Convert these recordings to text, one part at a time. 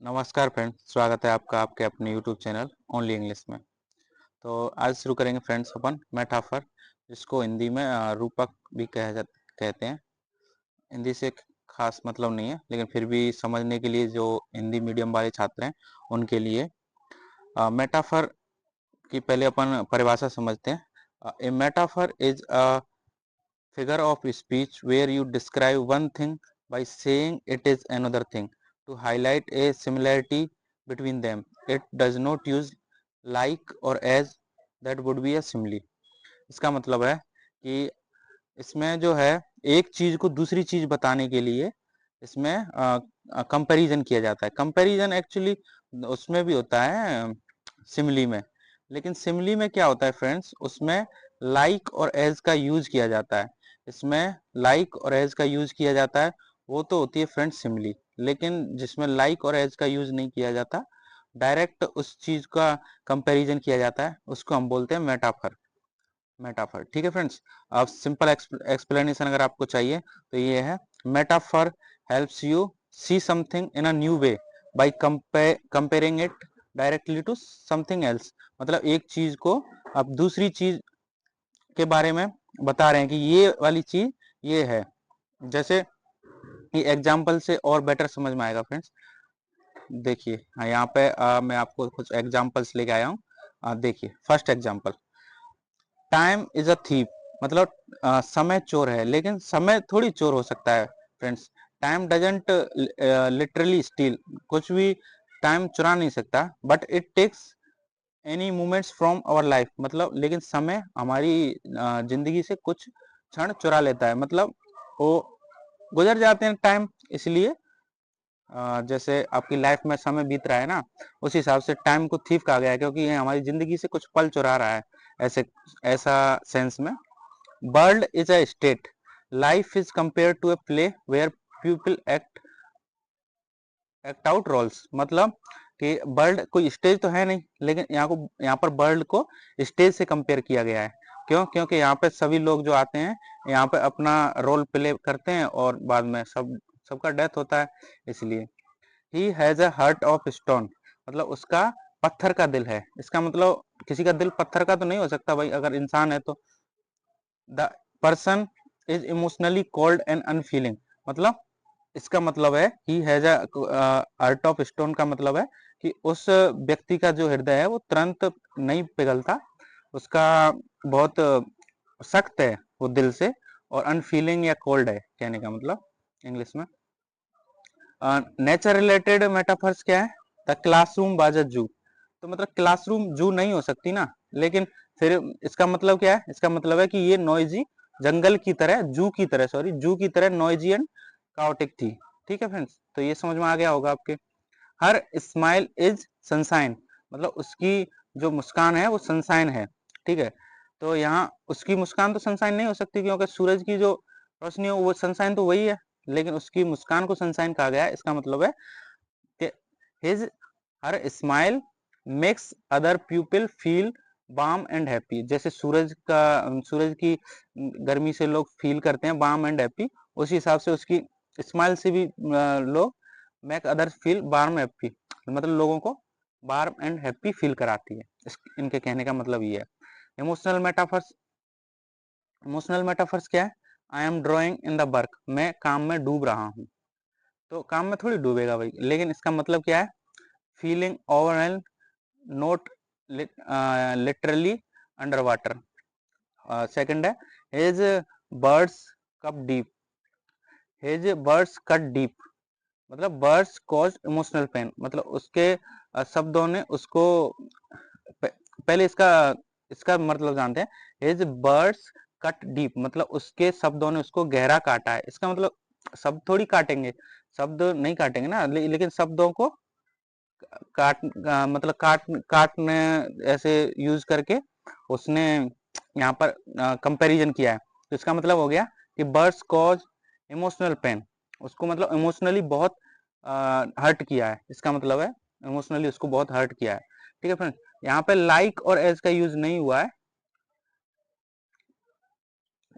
नमस्कार फ्रेंड्स, स्वागत है आपका आपके अपने यूट्यूब चैनल ओनली इंग्लिश में। तो आज शुरू करेंगे फ्रेंड्स अपन मेटाफर, जिसको हिंदी में रूपक भी कहते हैं। हिंदी से खास मतलब नहीं है, लेकिन फिर भी समझने के लिए जो हिंदी मीडियम वाले छात्र हैं उनके लिए मेटाफर की पहले अपन परिभाषा समझते हैं। A metaphor is a figure of speech where you describe one thing by saying it is another thing to highlight a similarity between them. It does not use like or as, that would be a simile. इसका मतलब है कि इसमें जो है एक चीज को दूसरी चीज बताने के लिए इसमें कंपैरिजन किया जाता है। कंपैरिजन एक्चुअली उसमें भी होता है सिमिली में, लेकिन सिमिली में क्या होता है फ्रेंड्स, उसमें लाइक और एज का यूज किया जाता है। इसमें लाइक और एज का यूज किया जाता है, वो तो होती है फ्रेंड्स सिमिली। लेकिन जिसमें लाइक और एज का यूज नहीं किया जाता, डायरेक्ट उस चीज का कंपैरिजन किया जाता है, उसको हम बोलते हैं मेटाफर। मेटाफर, ठीक है फ्रेंड्स। अब सिंपल एक्सप्लेनेशन अगर आपको चाहिए तो ये है, metaphor helps you see something in a new way by comparing it directly to something else. मतलब एक चीज को आप दूसरी चीज के बारे में बता रहे हैं कि ये वाली चीज ये है। जैसे ये एग्जाम्पल से और बेटर समझ में आएगा फ्रेंड्स। देखिए, हाँ, यहाँ पे मैं आपको कुछ एग्जाम्पल्स लेके आया हूँ। देखिए, first example, time is a thief. मतलब समय चोर है, लेकिन समय थोड़ी चोर हो सकता है friends. Time doesn't literally steal, कुछ भी टाइम चुरा नहीं सकता, but it takes any moments from our life. मतलब लेकिन समय हमारी जिंदगी से कुछ क्षण चुरा लेता है, मतलब वो गुजर जाते हैं टाइम। इसलिए जैसे आपकी लाइफ में समय बीत रहा है ना, उस हिसाब से टाइम को थीफ कहा गया है, क्योंकि ये हमारी जिंदगी से कुछ पल चुरा रहा है, ऐसे ऐसा सेंस में। World is a state, life is compare to a play where people act out roles. मतलब कि वर्ल्ड कोई स्टेज तो है नहीं, लेकिन यहाँ पर वर्ल्ड को स्टेज से कंपेयर किया गया है। क्यों? क्योंकि यहाँ पे सभी लोग जो आते हैं, यहाँ पे अपना रोल प्ले करते हैं और बाद में सबका डेथ होता है, इसलिए। He has a heart of stone, मतलब उसका पत्थर का दिल है। इसका मतलब किसी का दिल पत्थर का तो नहीं हो सकता भाई, अगर इंसान है तो। The person is emotionally cold and unfailing. मतलब इसका मतलब है he has a heart of stone का मतलब है कि उस व्यक्ति का जो हृदय है वो तुरंत नहीं पिघलता, उसका बहुत सख्त है वो दिल से, और अनफीलिंग या कोल्ड है कहने का मतलब इंग्लिश में। नेचर रिलेटेड मेटाफर्स क्या है? द क्लासरूम वाज अ जू। तो मतलब क्लासरूम जू नहीं हो सकती ना, लेकिन फिर इसका मतलब क्या है? इसका मतलब है कि ये नॉइजी जंगल की तरह, जू की तरह, सॉरी, जू की तरह नॉइजी एंड काओटिक थी। ठीक है फ्रेंड्स, तो ये समझ में आ गया होगा आपके। हर स्माइल इज सनसाइन, मतलब उसकी जो मुस्कान है वो सनसाइन है। ठीक है, तो यहाँ उसकी मुस्कान तो सनसाइन नहीं हो सकती, क्योंकि सूरज की जो रोशनी है वो सनसाइन तो वही है, लेकिन उसकी मुस्कान को सनसाइन कहा गया है। इसका मतलब है कि his her smile makes other people feel warm and happy. जैसे सूरज की गर्मी से लोग फील करते हैं वार्म एंड हैप्पी, उसी हिसाब से उसकी स्माइल से भी लोग make others feel warm happy, मतलब लोगों को वार्म एंड हैप्पी फील कराती है। इनके कहने का मतलब ये है। इमोशनल मेटाफर्स, इमोशनल मेटाफर्स क्या है? I am drawing in the work, मैं काम में डूब रहा हूँ। तो काम में थोड़ी डूबेगा भाई, लेकिन इसका मतलब क्या है? Feeling overwhelm, not literally under water. Second है, his words cut deep, his words cut deep, मतलब बर्ड्स कॉज इमोशनल पेन, मतलब उसके शब्दों ने उसको पहले इसका इसका मतलब जानते हैं। हिज बर्ड्स कट डीप, मतलब उसके शब्दों ने उसको गहरा काटा है। इसका मतलब शब्द थोड़ी काटेंगे, शब्द नहीं काटेंगे ना, लेकिन शब्दों को मतलब काटने ऐसे यूज करके उसने यहाँ पर कंपैरिजन किया है। तो इसका मतलब हो गया कि बर्ड्स कॉज इमोशनल पेन, उसको मतलब इमोशनली बहुत हर्ट किया है। इसका मतलब है इमोशनली उसको बहुत हर्ट किया है। ठीक है फ्रेंड, यहाँ पे लाइक और एज का यूज नहीं हुआ है।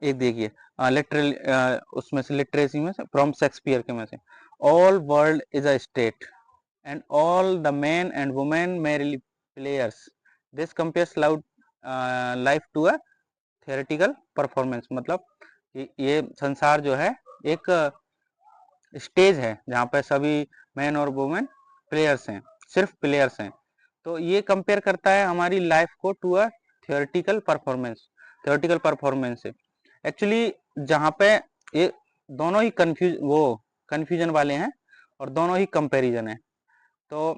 एक देखिए, लिटरली उसमें से लिटरेसी में से फ्रॉम शेक्सपियर के में से, all world is a state. and all the men and women merely players. This compares life to a theoretical performance. मतलब ये संसार जो है एक स्टेज है जहाँ पे सभी मैन और वुमेन प्लेयर्स हैं, सिर्फ प्लेयर्स हैं। तो ये कंपेयर करता है हमारी लाइफ को टू अ थियोरेटिकल परफॉर्मेंस से। एक्चुअली जहाँ पे ये दोनों ही कंफ्यूजन वाले हैं और दोनों ही कंपैरिजन है। तो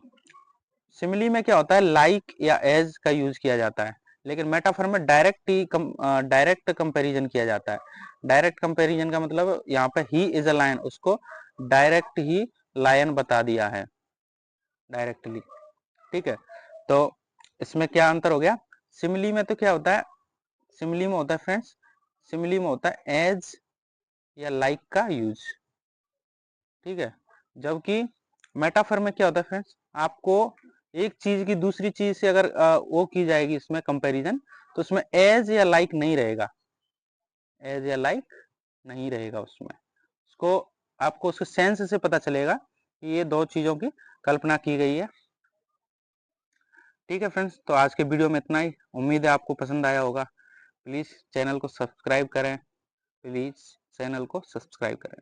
सिमिली में क्या होता है, लाइक या एज का यूज किया जाता है, लेकिन मेटाफर में डायरेक्ट कंपैरिजन किया जाता है। डायरेक्ट कंपैरिजन का मतलब यहाँ पे ही इज अ लायन, उसको डायरेक्ट ही लायन बता दिया है डायरेक्टली। ठीक है, तो इसमें क्या अंतर हो गया। सिमिली में तो क्या होता है, सिमिली में होता है फ्रेंड्स, सिमिली में होता है एज या लाइक का यूज। ठीक है, जबकि मेटाफर में क्या होता है फ्रेंड्स, आपको एक चीज की दूसरी चीज से अगर वो की जाएगी इसमें कंपैरिजन, तो उसमें एज या लाइक नहीं रहेगा, एज या लाइक नहीं रहेगा उसमें। उसको आपको उसके सेंस से पता चलेगा कि ये दो चीजों की कल्पना की गई है। ठीक है फ्रेंड्स, तो आज के वीडियो में इतना ही। उम्मीद है आपको पसंद आया होगा। प्लीज चैनल को सब्सक्राइब करें, प्लीज चैनल को सब्सक्राइब करें।